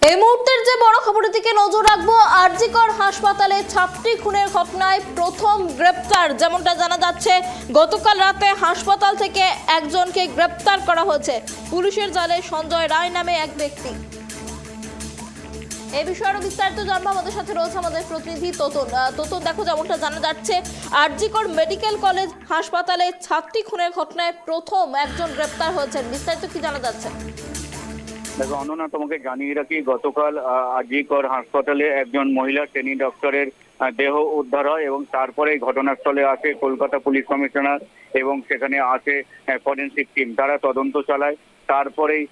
এই মুহূর্তের যে বড় খবরের দিকে নজর রাখবো, আর.জি. কর হাসপাতালে ছাত্রী খুনের ঘটনায় প্রথম গ্রেপ্তার। যেমনটা জানা যাচ্ছে, গতকাল রাতে হাসপাতাল থেকে একজনকে গ্রেপ্তার করা হয়েছে। পুলিশের জালে সঞ্জয় রায় নামে এক ব্যক্তি। এই বিষয়ে আরো বিস্তারিত জানবো, আমাদের সাথে রয়েছে আমাদের প্রতিনিধি তোতন। তোতন, দেখো যেমনটা জানা যাচ্ছে, আর.জি. কর মেডিকেল কলেজ হাসপাতালে ছাত্রী খুনের ঘটনায় প্রথম একজন গ্রেপ্তার হয়েছেন। বিস্তারিত কি জানা যাচ্ছে? দেখো অনন্যা, তোমাকে জানিয়ে রাখি, গতকাল আর.জি. কর হাসপাতালে একজন মহিলা ট্রেনি ডক্টরের দেহ উদ্ধার হয় এবং তারপরে ঘটনাস্থলে আসে কলকাতা পুলিশ কমিশনার এবং সেখানে আসে ফরেন্সিক টিম। তারা তদন্ত চালায়, তারপরেই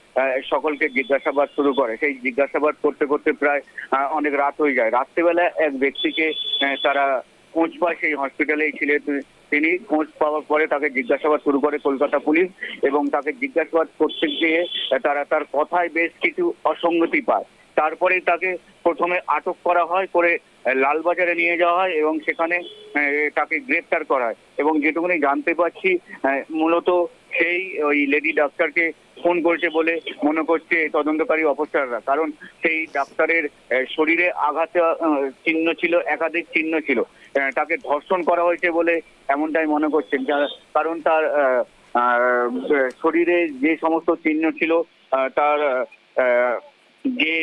সকলকে জিজ্ঞাসাবাদ শুরু করে। সেই জিজ্ঞাসাবাদ করতে করতে প্রায় অনেক রাত হয়ে যায়। রাত্রিবেলা এক ব্যক্তিকে তারা খোঁজ পায়, সেই হসপিটালেই ছিলেন তিনি। খোঁজ পাওয়ার পরে তাকে জিজ্ঞাসাবাদ শুরু করে কলকাতা পুলিশ এবং তাকে জিজ্ঞাসাবাদ করতে গিয়ে তারা তার কথায় বেশ কিছু অসঙ্গতি পায়। তারপরে তাকে প্রথমে আটক করা হয়, করে লালবাজারে নিয়ে যাওয়া হয় এবং সেখানে তাকে গ্রেপ্তার করা হয়। এবং যেটুকুনি জানতে পারছি, মূলত সেই ওই লেডি ডাক্তারকে ফোন করেছে বলে মনে করছে তদন্তকারী অফিসাররা, কারণ সেই ডাক্তারের শরীরে আঘাত চিহ্ন ছিল, একাধিক চিহ্ন ছিল। তাকে ধর্ষণ করা হয়েছে বলে এমনটাই মনে করছেন, কারণ তার শরীরে যে সমস্ত চিহ্ন ছিল, তার যে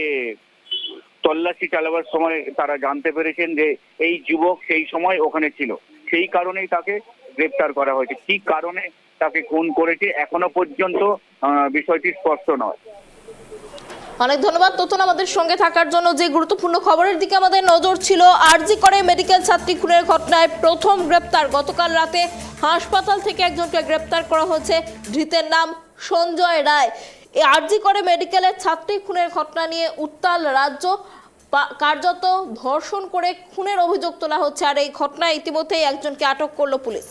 তল্লাশি চালাবার সময় তারা জানতে পেরেছেন যে এই যুবক সেই সময় ওখানে ছিল। সেই কারণেই তাকে গ্রেপ্তার করা হয়েছে। কি কারণে তাকে খুন করেছে এখনো পর্যন্ত বিষয়টি স্পষ্ট নয়। অনেক ধন্যবাদ তোতন আমাদের সঙ্গে থাকার জন্য। যে গুরুত্বপূর্ণ খবরের দিকে আমাদের নজর ছিল, আর.জি. করে মেডিকেল ছাত্রী খুনের ঘটনায় প্রথম গ্রেপ্তার। গতকাল রাতে হাসপাতাল থেকে একজনকে গ্রেপ্তার করা হয়েছে। ধৃতের নাম সঞ্জয় রায়। এই আর.জি. করে মেডিকেলের ছাত্রী খুনের ঘটনা নিয়ে উত্তাল রাজ্য। কার্যত ধর্ষণ করে খুনের অভিযোগ তোলা হচ্ছে, আর এই ঘটনায় ইতিমধ্যেই একজনকে আটক করলো পুলিশ।